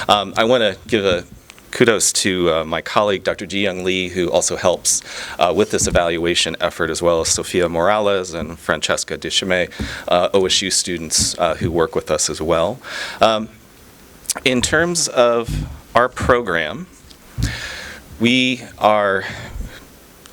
I want to give a kudos to my colleague, Dr. Ji-Young Lee, who also helps with this evaluation effort, as well as Sofia Morales and Francesca Deschamais, OSU students who work with us as well. In terms of our program, we are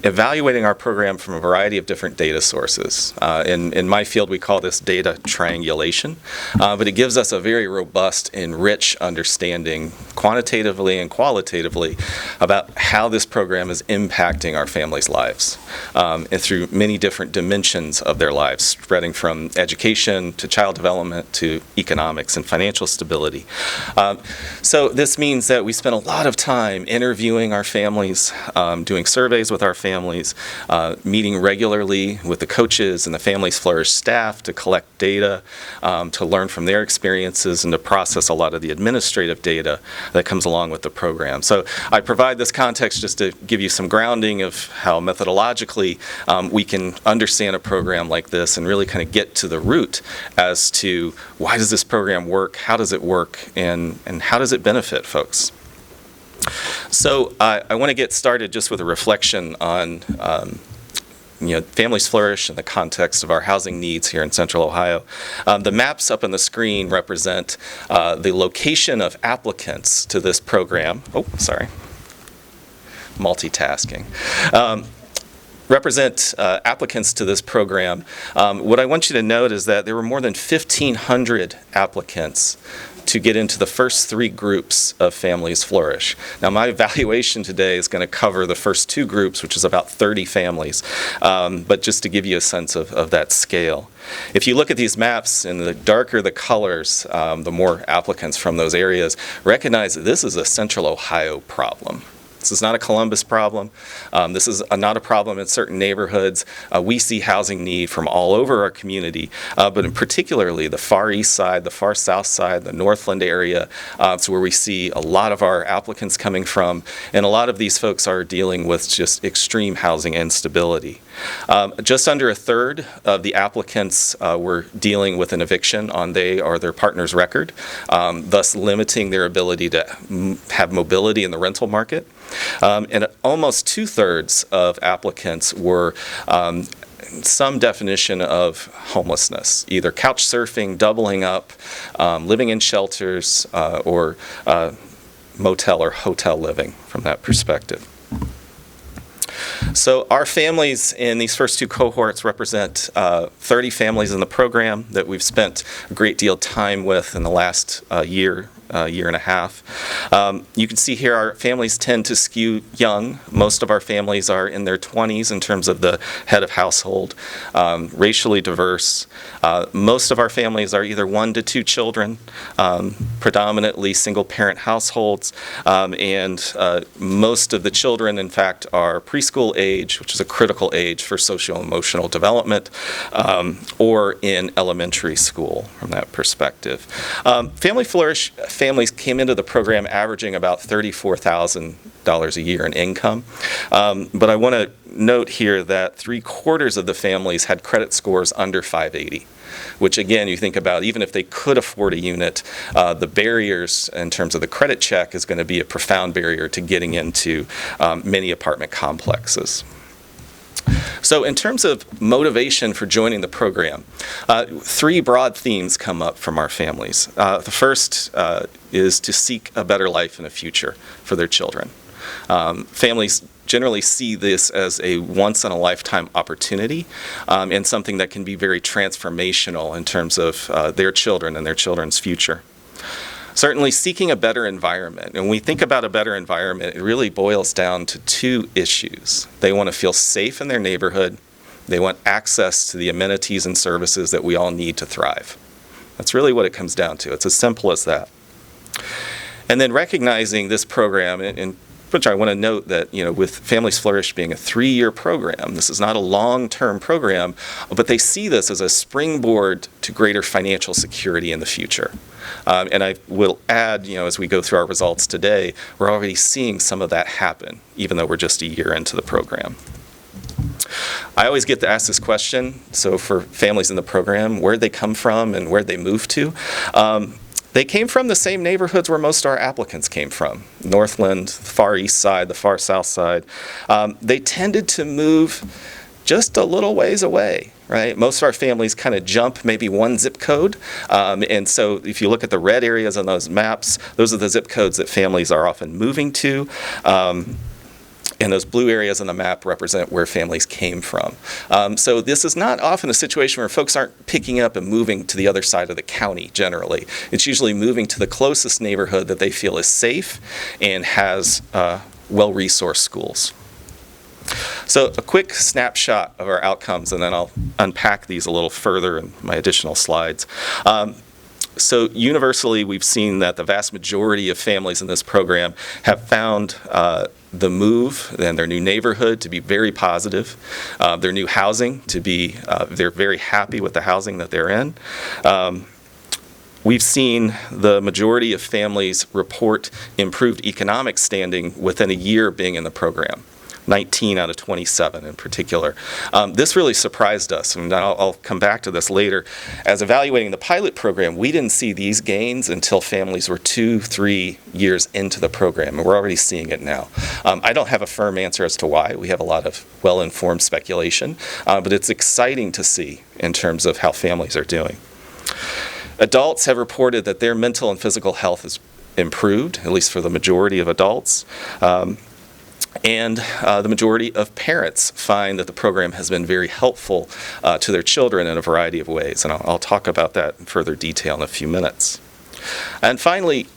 evaluating our program from a variety of different data sources. In my field, we call this data triangulation, but it gives us a very robust and rich understanding, quantitatively and qualitatively, about how this program is impacting our families' lives, and through many different dimensions of their lives, spreading from education to child development to economics and financial stability. So this means that we spend a lot of time interviewing our families, doing surveys with our families, meeting regularly with the coaches and the Families Flourish staff to collect data, to learn from their experiences, and to process a lot of the administrative data that comes along with the program. So I provide this context just to give you some grounding of how methodologically we can understand a program like this and really kind of get to the root as to why does this program work, how does it work, and how does it benefit folks. So I want to get started just with a reflection on Families Flourish in the context of our housing needs here in Central Ohio. The maps up on the screen represent the location of applicants to this program. Oh, sorry. Multitasking. Represent applicants to this program. What I want you to note is that there were more than 1,500 applicants to get into the first three groups of Families Flourish. Now, my evaluation today is going to cover the first two groups, which is about 30 families, but just to give you a sense of that scale. If you look at these maps, and the darker the colors, the more applicants from those areas, recognize that this is a Central Ohio problem. This is not a Columbus problem. This is not a problem in certain neighborhoods. We see housing need from all over our community, but in particularly the far east side, the far south side, the Northland area. It's where we see a lot of our applicants coming from, and a lot of these folks are dealing with just extreme housing instability. Just under a third of the applicants were dealing with an eviction on they or their partner's record, thus limiting their ability to have mobility in the rental market. And almost 2/3 of applicants were some definition of homelessness, either couch surfing, doubling up, living in shelters, or motel or hotel living from that perspective. So our families in these first two cohorts represent 30 families in the program that we've spent a great deal of time with in the last year and a half. You can see here our families tend to skew young. Most of our families are in their 20s in terms of the head of household, racially diverse. Most of our families are either 1 to 2 children, predominantly single-parent households, and most of the children, in fact, are preschool age, which is a critical age for social-emotional development, or in elementary school from that perspective. Family Flourish families came into the program averaging about $34,000 a year in income. But I want to note here that 3/4 of the families had credit scores under 580, which again, you think about, even if they could afford a unit, the barriers in terms of the credit check is going to be a profound barrier to getting into many apartment complexes. So in terms of motivation for joining the program, 3 broad themes come up from our families. The first is to seek a better life in the future for their children. Families generally see this as a once-in-a-lifetime opportunity, and something that can be very transformational in terms of their children and their children's future. Certainly seeking a better environment. And when we think about a better environment, it really boils down to 2 issues. They want to feel safe in their neighborhood. They want access to the amenities and services that we all need to thrive. That's really what it comes down to. It's as simple as that. And then recognizing this program, in which I want to note that, with Families Flourish being a 3-year program, this is not a long-term program, but they see this as a springboard to greater financial security in the future. And I will add, as we go through our results today, we're already seeing some of that happen, even though we're just a year into the program. I always get to ask this question, so for families in the program, where'd they come from and where'd they move to? They came from the same neighborhoods where most of our applicants came from, Northland, the far east side, the far south side. They tended to move just a little ways away, right? Most of our families kind of jump maybe one zip code. And so if you look at the red areas on those maps, those are the zip codes that families are often moving to. And those blue areas on the map represent where families came from. So this is not often a situation where folks aren't picking up and moving to the other side of the county generally. It's usually moving to the closest neighborhood that they feel is safe and has well-resourced schools. So a quick snapshot of our outcomes, and then I'll unpack these a little further in my additional slides. So universally, we've seen that the vast majority of families in this program have found the move and their new neighborhood to be very positive, their new housing to be, they're very happy with the housing that they're in. We've seen the majority of families report improved economic standing within a year of being in the program. 19 out of 27 in particular. This really surprised us, and I'll come back to this later. As evaluating the pilot program, we didn't see these gains until families were 2-3 years into the program, and we're already seeing it now. I don't have a firm answer as to why. We have a lot of well-informed speculation, but it's exciting to see in terms of how families are doing. Adults have reported that their mental and physical health has improved, at least for the majority of adults. And the majority of parents find that the program has been very helpful to their children in a variety of ways. And I'll talk about that in further detail in a few minutes. And finally,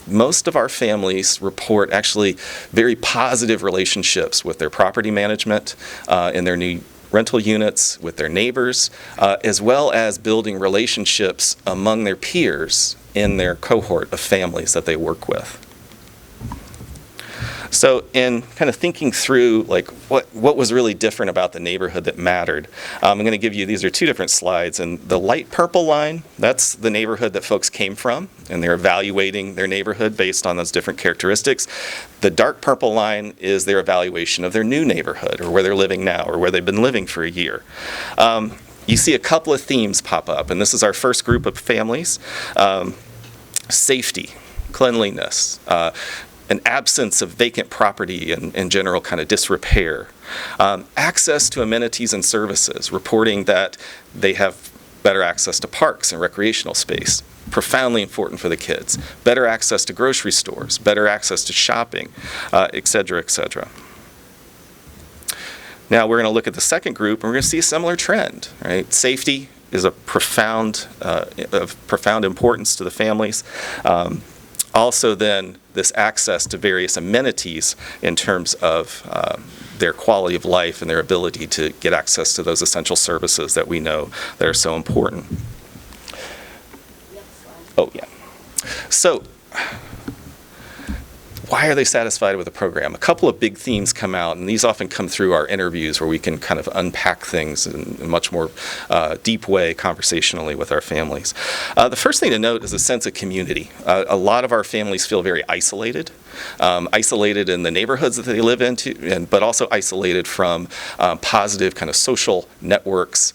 most of our families report actually very positive relationships with their property management in their new rental units, with their neighbors, as well as building relationships among their peers in their cohort of families that they work with. So in kind of thinking through like what was really different about the neighborhood that mattered, I'm going to give you, these are two different slides, and the light purple line, that's the neighborhood that folks came from, and they're evaluating their neighborhood based on those different characteristics. The dark purple line is their evaluation of their new neighborhood, or where they're living now, or where they've been living for a year. You see a couple of themes pop up, and this is our first group of families. Safety, cleanliness, an absence of vacant property and general kind of disrepair. Access to amenities and services, reporting that they have better access to parks and recreational space, profoundly important for the kids. Better access to grocery stores, better access to shopping, et cetera, et cetera. Now we're going to look at the second group, and we're going to see a similar trend, right? Safety is a of profound importance to the families. Also then, this access to various amenities in terms of their quality of life and their ability to get access to those essential services that we know that are so important. Oh, yeah. So, why are they satisfied with the program? A couple of big themes come out, and these often come through our interviews where we can kind of unpack things in a much more deep way conversationally with our families. The first thing to note is a sense of community. A lot of our families feel very isolated. Isolated in the neighborhoods that they live into, but also isolated from positive kind of social networks,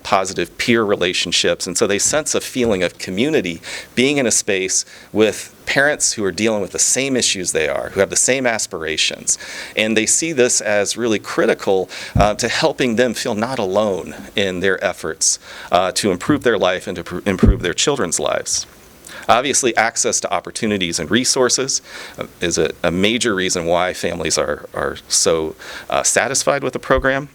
positive peer relationships, and so they sense a feeling of community, being in a space with parents who are dealing with the same issues they are, who have the same aspirations, and they see this as really critical to helping them feel not alone in their efforts to improve their life and to improve their children's lives. Obviously, access to opportunities and resources is a major reason why families are so satisfied with the program.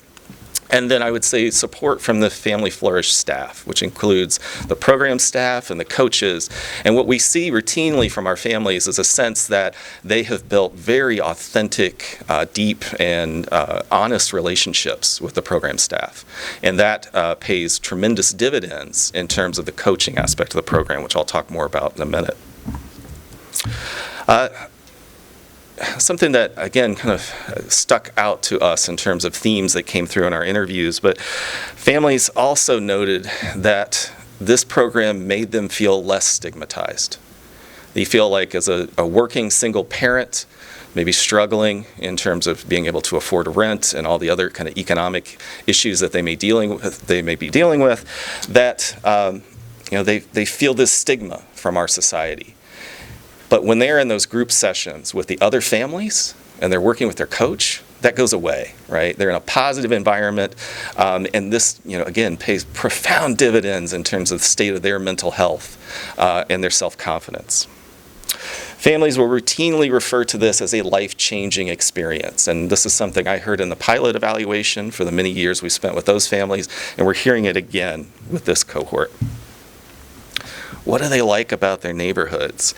And then I would say support from the Family Flourish staff, which includes the program staff and the coaches. And what we see routinely from our families is a sense that they have built very authentic, deep, and honest relationships with the program staff. And that pays tremendous dividends in terms of the coaching aspect of the program, which I'll talk more about in a minute. Something that, again, kind of stuck out to us in terms of themes that came through in our interviews, but families also noted that this program made them feel less stigmatized. They feel like as a working single parent, maybe struggling in terms of being able to afford rent and all the other kind of economic issues that they may be dealing with, that they feel this stigma from our society. But when they're in those group sessions with the other families and they're working with their coach, that goes away, right? They're in a positive environment, and this, again, pays profound dividends in terms of the state of their mental health and their self-confidence. Families will routinely refer to this as a life-changing experience, and this is something I heard in the pilot evaluation for the many years we spent with those families, and we're hearing it again with this cohort. What do they like about their neighborhoods?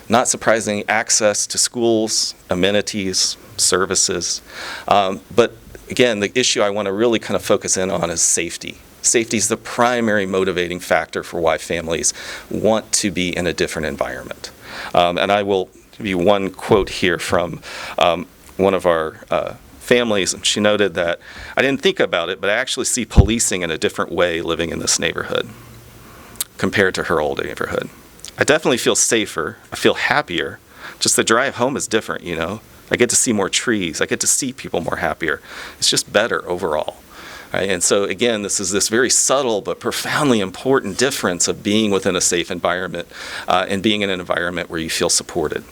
Not surprising, access to schools, amenities, services. But again, the issue I want to really kind of focus in on is safety. Safety is the primary motivating factor for why families want to be in a different environment. And I will give you one quote here from one of our families. She noted that, "I didn't think about it, but I actually see policing in a different way living in this neighborhood compared to her old neighborhood. I definitely feel safer. I feel happier. Just the drive home is different, I get to see more trees. I get to see people more happier. It's just better overall." Right? And so again, this is this very subtle but profoundly important difference of being within a safe environment and being in an environment where you feel supported.